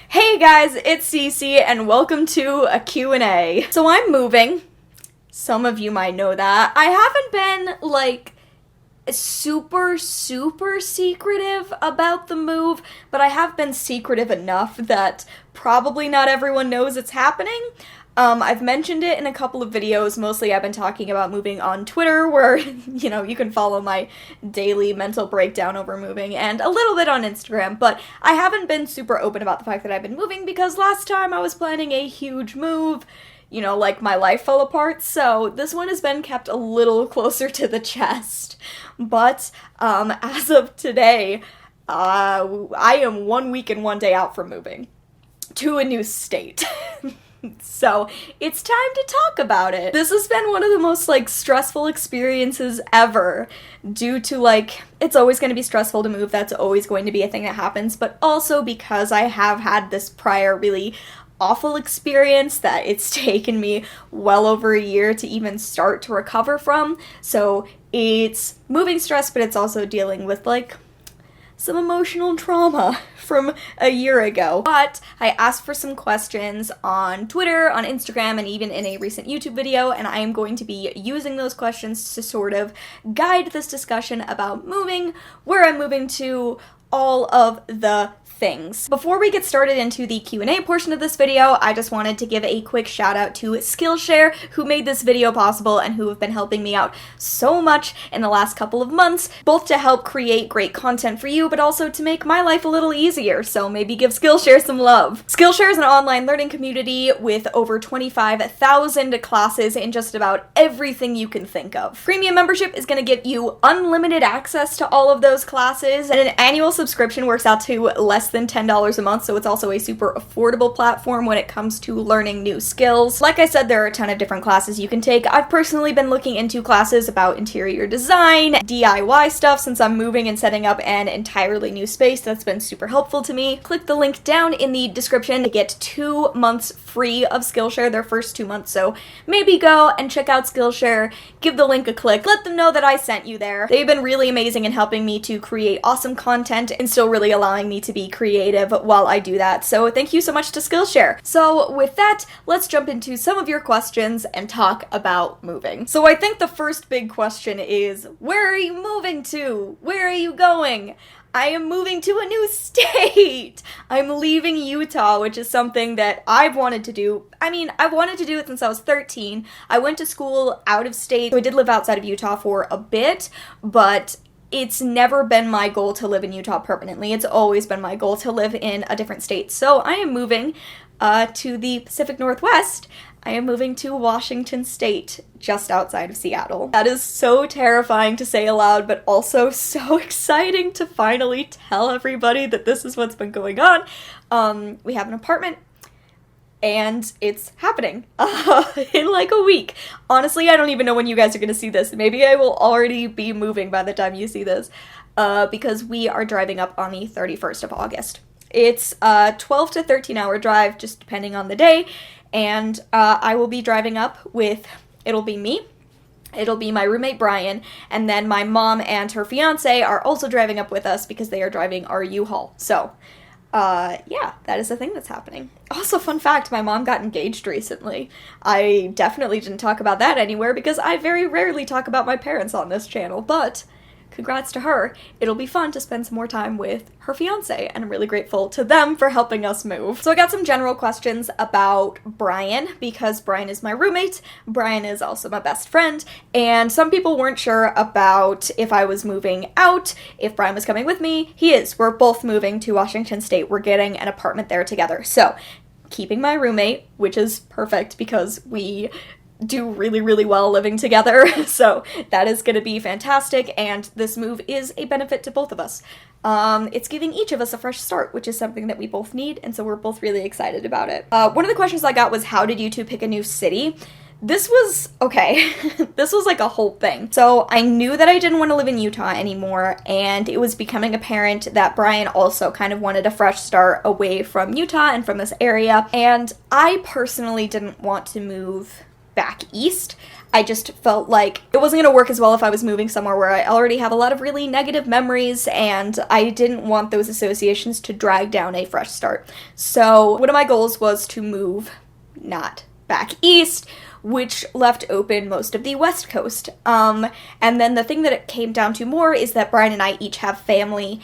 Hey guys, it's Cece and welcome to a Q&A. So I'm moving. Some of you might know that. I haven't been super secretive about the move, but I have been secretive enough that probably not everyone knows it's happening. I've mentioned it in a couple of videos. Mostly I've been talking about moving on Twitter, where, you can follow my daily mental breakdown over moving, and a little bit on Instagram, but I haven't been super open about the fact that I've been moving because last time I was planning a huge move, my life fell apart, so this one has been kept a little closer to the chest. But, as of today, I am 1 week and 1 day out from moving to a new state. So, it's time to talk about it. This has been one of the most, stressful experiences ever, due to, it's always going to be stressful to move, that's always going to be a thing that happens, but also because I have had this prior really awful experience that it's taken me well over a year to even start to recover from. So, it's moving stress, but it's also dealing with, some emotional trauma from a year ago. But I asked for some questions on Twitter, on Instagram, and even in a recent YouTube video, and I am going to be using those questions to sort of guide this discussion about moving, where I'm moving to, all of the things. Before we get started into the Q&A portion of this video, I just wanted to give a quick shout out to Skillshare, who made this video possible and who have been helping me out so much in the last couple of months, both to help create great content for you, but also to make my life a little easier, so maybe give Skillshare some love. Skillshare is an online learning community with over 25,000 classes in just about everything you can think of. Premium membership is going to give you unlimited access to all of those classes, and an annual subscription works out to less than $10 a month, so it's also a super affordable platform when it comes to learning new skills. Like I said, there are a ton of different classes you can take. I've personally been looking into classes about interior design, DIY stuff, since I'm moving and setting up an entirely new space. That's been super helpful to me. Click the link down in the description to get 2 months free of Skillshare, their first 2 months, so maybe go and check out Skillshare, give the link a click, let them know that I sent you there. They've been really amazing in helping me to create awesome content and still really allowing me to be creative while I do that, so thank you so much to Skillshare. So with that, let's jump into some of your questions and talk about moving. So I think the first big question is, where are you moving to? Where are you going? I am moving to a new state! I'm leaving Utah, which is something that I've wanted to do. I've wanted to do it since I was 13. I went to school out of state, so I did live outside of Utah for a bit, but it's never been my goal to live in Utah permanently. It's always been my goal to live in a different state. So I am moving to the Pacific Northwest. I am moving to Washington State, just outside of Seattle. That is so terrifying to say aloud, but also so exciting to finally tell everybody that this is what's been going on. We have an apartment, and it's happening in a week. Honestly, I don't even know when you guys are going to see this. Maybe I will already be moving by the time you see this, because we are driving up on the 31st of August. It's a 12 to 13 hour drive, just depending on the day, and I will be driving up with, it'll be me, it'll be my roommate Brian, and then my mom and her fiance are also driving up with us because they are driving our U-Haul. So, yeah, that is the thing that's happening. Also, fun fact, my mom got engaged recently. I definitely didn't talk about that anywhere because I very rarely talk about my parents on this channel, but congrats to her. It'll be fun to spend some more time with her fiance, and I'm really grateful to them for helping us move. So I got some general questions about Brian, because Brian is my roommate, Brian is also my best friend, and some people weren't sure about if I was moving out, if Brian was coming with me. He is. We're both moving to Washington State. We're getting an apartment there together. So, keeping my roommate, which is perfect because we do really well living together, so that is going to be fantastic, and this move is a benefit to both of us. It's giving each of us a fresh start, which is something that we both need, and so we're both really excited about it. One of the questions I got was, how did you two pick a new city? This was, okay, this was a whole thing. So I knew that I didn't want to live in Utah anymore, and it was becoming apparent that Brian also kind of wanted a fresh start away from Utah and from this area, and I personally didn't want to move back east. I just felt like it wasn't going to work as well if I was moving somewhere where I already have a lot of really negative memories, and I didn't want those associations to drag down a fresh start. So one of my goals was to move not back east, which left open most of the West Coast. And then the thing that it came down to more is that Brian and I each have family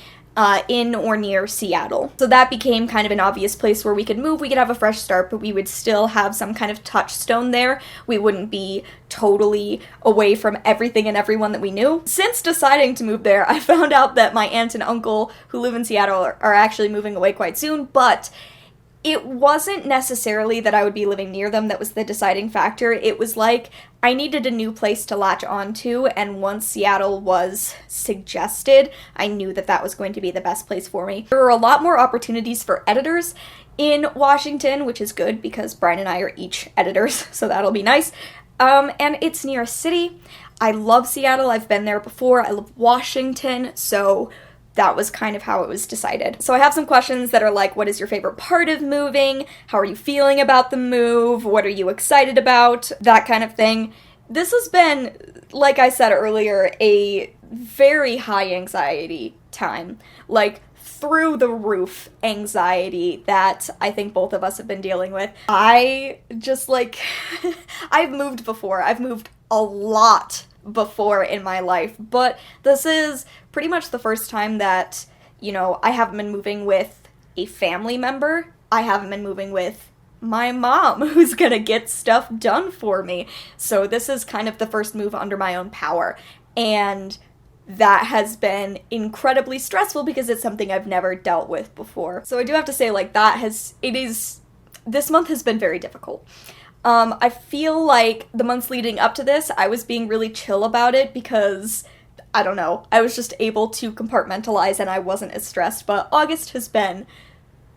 in or near Seattle. So that became kind of an obvious place where we could move, we could have a fresh start, but we would still have some kind of touchstone there. We wouldn't be totally away from everything and everyone that we knew. Since deciding to move there, I found out that my aunt and uncle who live in Seattle are actually moving away quite soon, but it wasn't necessarily that I would be living near them that was the deciding factor. It was like I needed a new place to latch onto, and once Seattle was suggested, I knew that that was going to be the best place for me. There are a lot more opportunities for editors in Washington, which is good because Brian and I are each editors, so that'll be nice. And it's near a city. I love Seattle. I've been there before. I love Washington, so that was kind of how it was decided. So I have some questions that are like, what is your favorite part of moving? How are you feeling about the move? What are you excited about? That kind of thing. This has been, like I said earlier, a very high anxiety time. Like, through the roof anxiety that I think both of us have been dealing with. I just like, I've moved before. I've moved a lot before in my life, but this is pretty much the first time that, you know, I haven't been moving with a family member. I haven't been moving with my mom, who's gonna get stuff done for me. So this is kind of the first move under my own power, and that has been incredibly stressful because it's something I've never dealt with before. So I do have to say, like, this month has been very difficult. I feel like the months leading up to this, I was being really chill about it because, I don't know, I was just able to compartmentalize and I wasn't as stressed, but August has been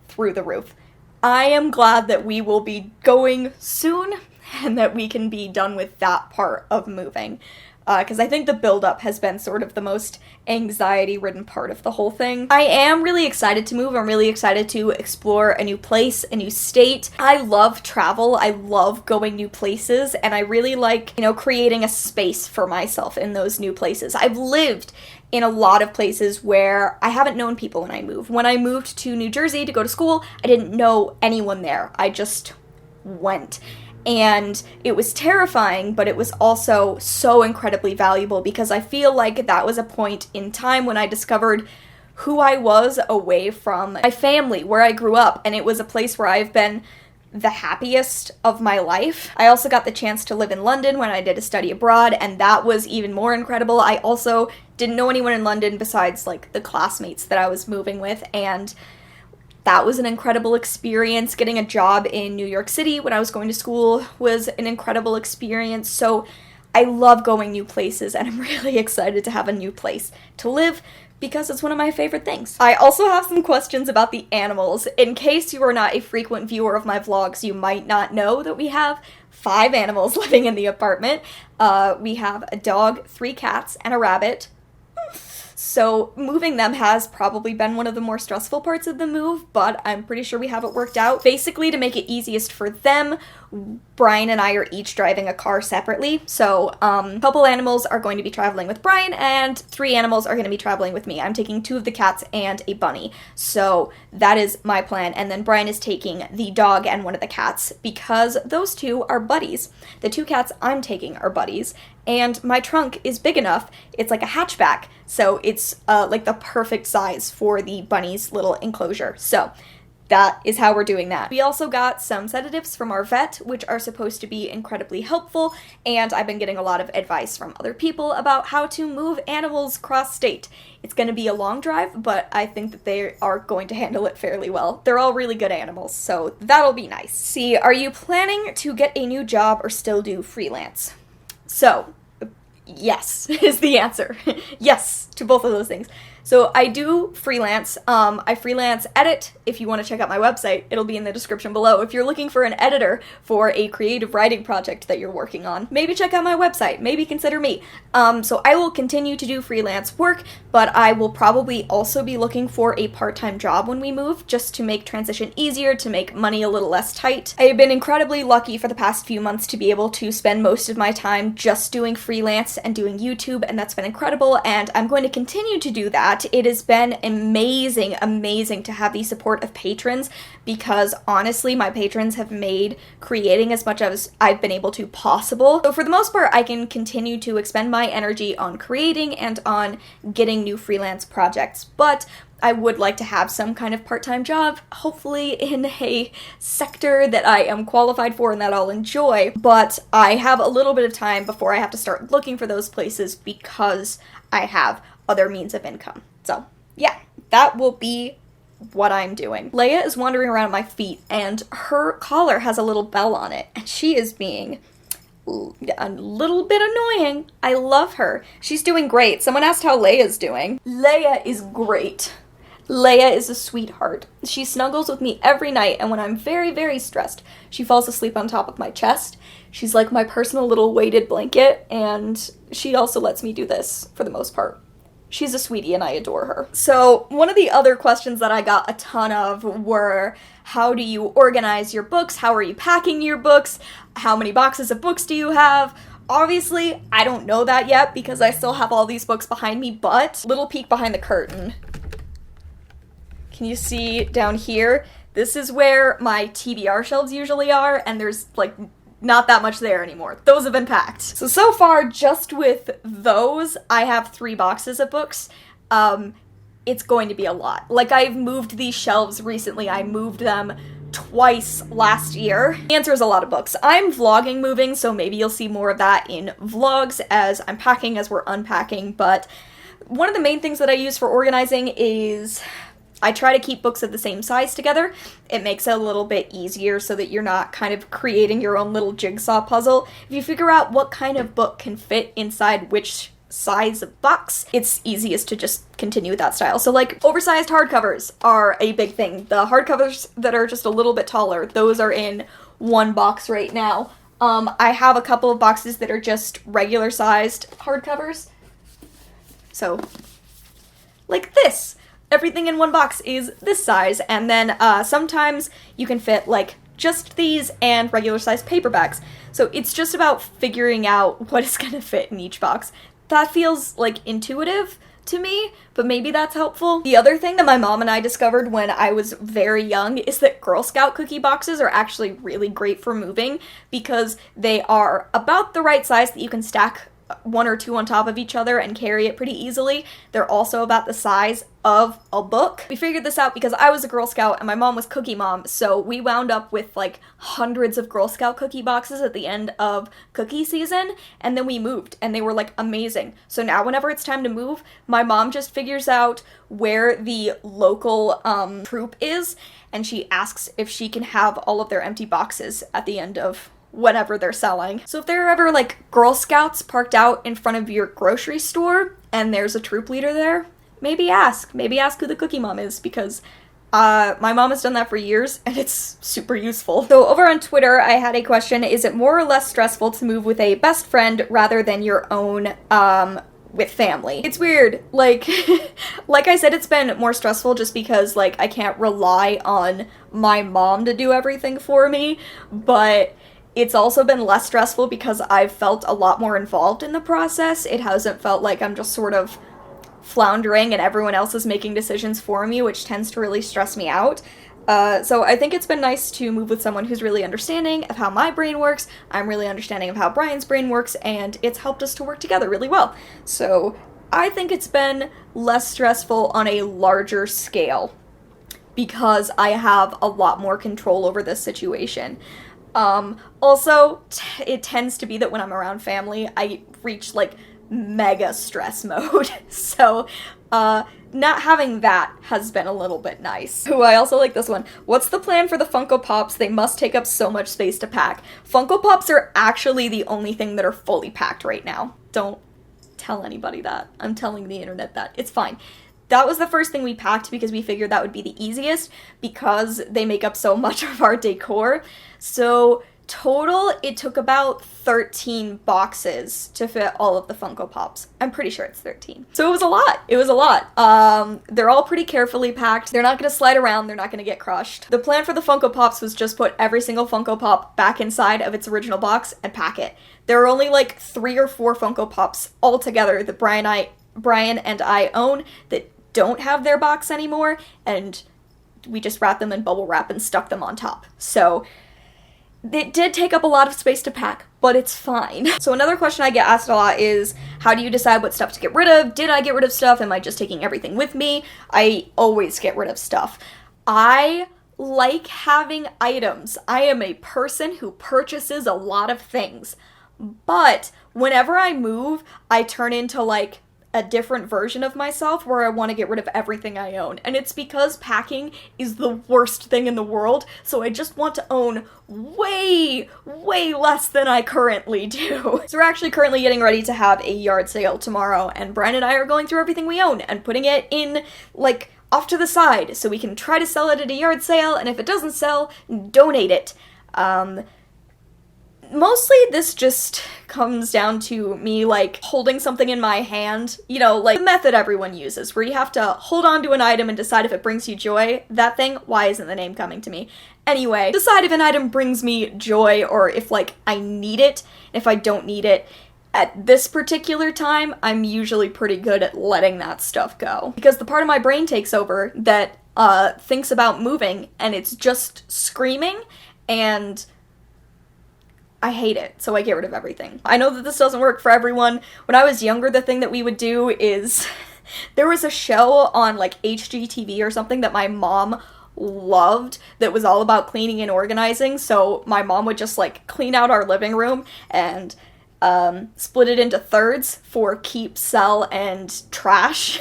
through the roof. I am glad that we will be going soon and that we can be done with that part of moving. Because I think the build-up has been sort of the most anxiety-ridden part of the whole thing. I am really excited to move. I'm really excited to explore a new place, a new state. I love travel. I love going new places, and I really like, you know, creating a space for myself in those new places. I've lived in a lot of places where I haven't known people when I moved. When I moved to New Jersey to go to school, I didn't know anyone there. I just went. And it was terrifying, but it was also so incredibly valuable because I feel like that was a point in time when I discovered who I was away from my family, where I grew up, and it was a place where I've been the happiest of my life. I also got the chance to live in London when I did a study abroad, and that was even more incredible. I also didn't know anyone in London besides, like, the classmates that I was moving with, and that was an incredible experience. Getting a job in New York City when I was going to school was an incredible experience. So I love going new places, and I'm really excited to have a new place to live because it's one of my favorite things. I also have some questions about the animals. In case you are not a frequent viewer of my vlogs, you might not know that we have 5 animals living in the apartment. We have a dog, 3 cats, and a rabbit. So moving them has probably been one of the more stressful parts of the move, but I'm pretty sure we have it worked out. Basically, to make it easiest for them, Brian and I are each driving a car separately. So a couple animals are going to be traveling with Brian, and 3 animals are going to be traveling with me. I'm taking 2 of the cats and a bunny. So that is my plan. And then Brian is taking the dog and one of the cats because those 2 are buddies. The 2 cats I'm taking are buddies. And my trunk is big enough, it's like a hatchback, so it's like the perfect size for the bunny's little enclosure. So that is how we're doing that. We also got some sedatives from our vet, which are supposed to be incredibly helpful, and I've been getting a lot of advice from other people about how to move animals cross-state. It's going to be a long drive, but I think that they are going to handle it fairly well. They're all really good animals, so that'll be nice. See, are you planning to get a new job or still do freelance? So, yes is the answer. Yes to both of those things. So I do freelance. I freelance edit. If you want to check out my website, it'll be in the description below. If you're looking for an editor for a creative writing project that you're working on, maybe check out my website. Maybe consider me. So I will continue to do freelance work, but I will probably also be looking for a part-time job when we move, just to make transition easier, to make money a little less tight. I have been incredibly lucky for the past few months to be able to spend most of my time just doing freelance and doing YouTube, and that's been incredible, and I'm going to continue to do that. It has been amazing to have the support of patrons, because honestly, my patrons have made creating as much as I've been able to possible. So for the most part, I can continue to expend my energy on creating and on getting new freelance projects, but I would like to have some kind of part-time job, hopefully in a sector that I am qualified for and that I'll enjoy, but I have a little bit of time before I have to start looking for those places because I have other means of income. So yeah, that will be what I'm doing. Leia is wandering around my feet and her collar has a little bell on it and she is being a little bit annoying. I love her. She's doing great. Someone asked how Leia's doing. Leia is great. Leia is a sweetheart. She snuggles with me every night, and when I'm very stressed, she falls asleep on top of my chest. She's like my personal little weighted blanket, and she also lets me do this for the most part. She's a sweetie and I adore her. So one of the other questions that I got a ton of were, how do you organize your books? How are you packing your books? How many boxes of books do you have? Obviously, I don't know that yet because I still have all these books behind me, but little peek behind the curtain. Can you see down here? This is where my TBR shelves usually are, and there's like not that much there anymore. Those have been packed. So far, just with those, I have 3 boxes of books. It's going to be a lot. Like, I've moved these shelves recently. I moved them twice last year. The answer is a lot of books. I'm vlogging moving, so maybe you'll see more of that in vlogs as I'm packing, as we're unpacking, but one of the main things that I use for organizing is I try to keep books of the same size together. It makes it a little bit easier so that you're not kind of creating your own little jigsaw puzzle. If you figure out what kind of book can fit inside which size of box, it's easiest to just continue with that style. So like oversized hardcovers are a big thing. The hardcovers that are just a little bit taller, those are in one box right now. I have a couple of boxes that are just regular sized hardcovers. So like this. Everything in one box is this size, and then sometimes you can fit like just these and regular sized paperbacks. So it's just about figuring out what is gonna fit in each box. That feels like intuitive to me, but maybe that's helpful. The other thing that my mom and I discovered when I was very young is that Girl Scout cookie boxes are actually really great for moving because they are about the right size that you can stack 1 or 2 on top of each other and carry it pretty easily. They're also about the size of a book. We figured this out because I was a Girl Scout and my mom was Cookie Mom, so we wound up with like hundreds of Girl Scout cookie boxes at the end of cookie season, and then we moved and they were like amazing. So now whenever it's time to move, my mom just figures out where the local troop is and she asks if she can have all of their empty boxes at the end of whatever they're selling. So if there are ever like Girl Scouts parked out in front of your grocery store and there's a troop leader there, maybe ask who the Cookie Mom is, because my mom has done that for years and it's super useful. So over on Twitter, I had a question: is it more or less stressful to move with a best friend rather than your own with family? It's weird. Like like I said, it's been more stressful just because like I can't rely on my mom to do everything for me, but it's also been less stressful because I've felt a lot more involved in the process. It hasn't felt like I'm just sort of floundering and everyone else is making decisions for me, which tends to really stress me out. So I think it's been nice to move with someone who's really understanding of how my brain works. I'm really understanding of how Brian's brain works, and it's helped us to work together really well. So I think it's been less stressful on a larger scale because I have a lot more control over this situation. Also, it tends to be that when I'm around family, I reach, like, mega stress mode. So, not having that has been a little bit nice. Ooh, I also like this one. What's the plan for the Funko Pops? They must take up so much space to pack. Funko Pops are actually the only thing that are fully packed right now. Don't tell anybody that. I'm telling the internet that. It's fine. that was the first thing we packed because we figured that would be the easiest because they make up so much of our decor. So total, it took about 13 boxes to fit all of the Funko Pops. I'm pretty sure it's 13. So it was a lot. It was a lot. They're all pretty carefully packed. They're not going to slide around. They're not going to get crushed. The plan for the Funko Pops was just put every single Funko Pop back inside of its original box and pack it. There are only like 3 or 4 Funko Pops altogether that Brian and I own that don't have their box anymore, and we just wrapped them in bubble wrap and stuck them on top. So it did take up a lot of space to pack, but it's fine. So another question I get asked a lot is, how do you decide what stuff to get rid of? Did I get rid of stuff? Am I just taking everything with me? I always get rid of stuff. I like having items. I am a person who purchases a lot of things, but whenever I move, I turn into like a different version of myself where I want to get rid of everything I own. And it's because packing is the worst thing in the world, so I just want to own way less than I currently do. So we're actually currently getting ready to have a yard sale tomorrow, and Brian and I are going through everything we own and putting it in, like, off to the side so we can try to sell it at a yard sale, and if it doesn't sell, donate it. Mostly this just comes down to me, like, holding something in my hand, you know, like the method everyone uses, where you have to hold on to an item and decide if it brings you joy. That thing, why isn't the name coming to me? Anyway, decide if an item brings me joy or if, like, I need it. If I don't need it at this particular time, I'm usually pretty good at letting that stuff go. Because the part of my brain takes over that thinks about moving, and it's just screaming, and I hate it, so I get rid of everything. I know that this doesn't work for everyone. When I was younger, the thing that we would do is there was a show on like HGTV or something that my mom loved that was all about cleaning and organizing, so my mom would just like clean out our living room and split it into thirds for keep, sell, and trash.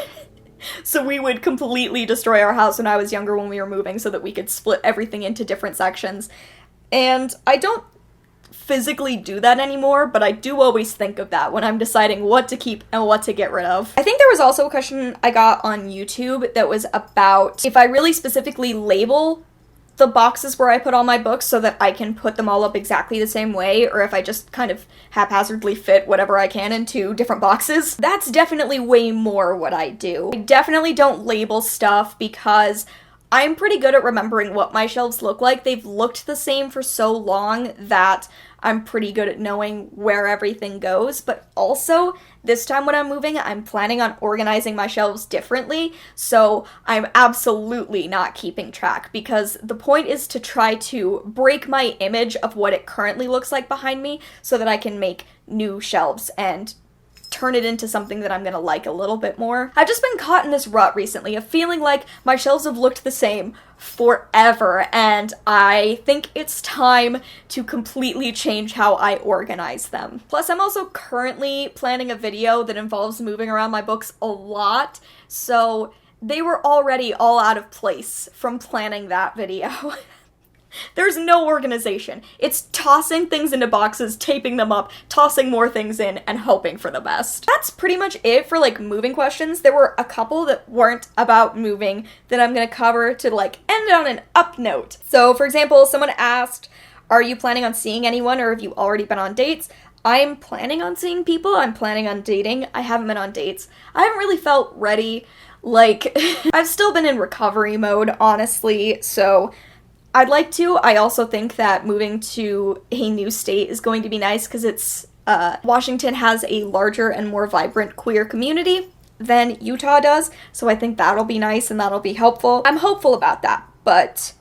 So we would completely destroy our house when I was younger when we were moving so that we could split everything into different sections. And I don't physically do that anymore, but I do always think of that when I'm deciding what to keep and what to get rid of. I think there was also a question I got on YouTube that was about if I really specifically label the boxes where I put all my books so that I can put them all up exactly the same way, or if I just kind of haphazardly fit whatever I can into different boxes. That's definitely way more what I do. I definitely don't label stuff because I'm pretty good at remembering what my shelves look like. They've looked the same for so long that I'm pretty good at knowing where everything goes, but also, this time when I'm moving, I'm planning on organizing my shelves differently, so I'm absolutely not keeping track, because the point is to try to break my image of what it currently looks like behind me so that I can make new shelves and turn it into something that I'm gonna like a little bit more. I've just been caught in this rut recently of feeling like my shelves have looked the same forever, and I think it's time to completely change how I organize them. Plus, I'm also currently planning a video that involves moving around my books a lot, so they were already all out of place from planning that video. There's no organization. It's tossing things into boxes, taping them up, tossing more things in, and hoping for the best. That's pretty much it for, like, moving questions. There were a couple that weren't about moving that I'm gonna cover to, like, end on an up note. So, for example, someone asked, are you planning on seeing anyone, or have you already been on dates? I'm planning on seeing people. I'm planning on dating. I haven't been on dates. I haven't really felt ready. Like, I've still been in recovery mode, honestly, so I'd like to. I also think that moving to a new state is going to be nice because it's, Washington has a larger and more vibrant queer community than Utah does, so I think that'll be nice and that'll be helpful. I'm hopeful about that, but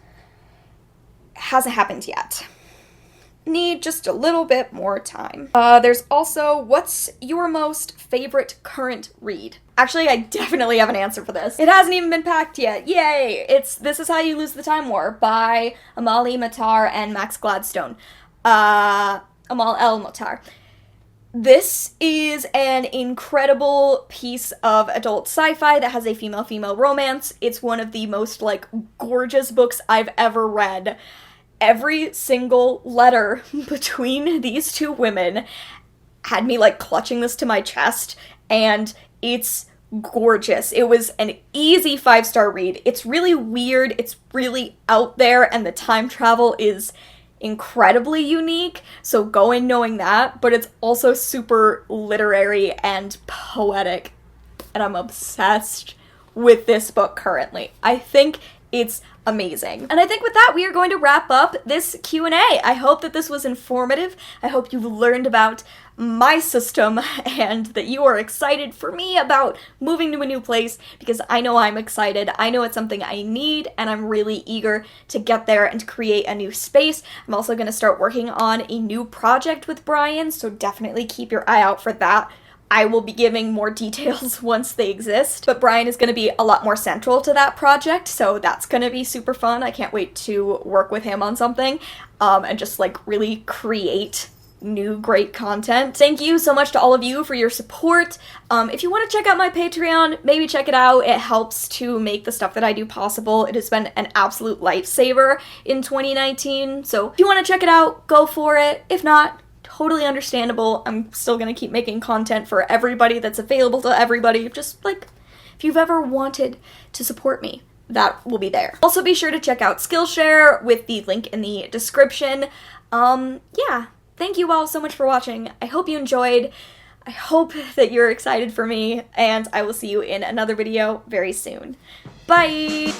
hasn't happened yet. Need just a little bit more time. There's also, what's your most favorite current read? Actually, I definitely have an answer for this. It hasn't even been packed yet. Yay! It's This Is How You Lose the Time War by Amal E. Matar and Max Gladstone. Amal L. Matar. This is an incredible piece of adult sci-fi that has a female-female romance. It's one of the most, like, gorgeous books I've ever read. Every single letter between these two women had me, like, clutching this to my chest, and it's gorgeous. It was an easy 5-star read. It's really weird, it's really out there, and the time travel is incredibly unique, so go in knowing that, but it's also super literary and poetic, and I'm obsessed with this book currently. I think it's amazing. And I think with that, we are going to wrap up this Q&A. I hope that this was informative. I hope you've learned about my system and that you are excited for me about moving to a new place, because I know I'm excited. I know it's something I need, and I'm really eager to get there and to create a new space. I'm also going to start working on a new project with Brian, so definitely keep your eye out for that. I will be giving more details once they exist, but Brian is going to be a lot more central to that project, so that's going to be super fun. I can't wait to work with him on something and just like really create new great content. Thank you so much to all of you for your support. If you want to check out my Patreon, maybe check it out. It helps to make the stuff that I do possible. It has been an absolute lifesaver in 2019, so if you want to check it out, go for it. If not, totally understandable. I'm still gonna keep making content for everybody that's available to everybody. Just like, if you've ever wanted to support me, that will be there. Also be sure to check out Skillshare with the link in the description. Yeah, thank you all so much for watching. I hope you enjoyed. I hope that you're excited for me, and I will see you in another video very soon. Bye!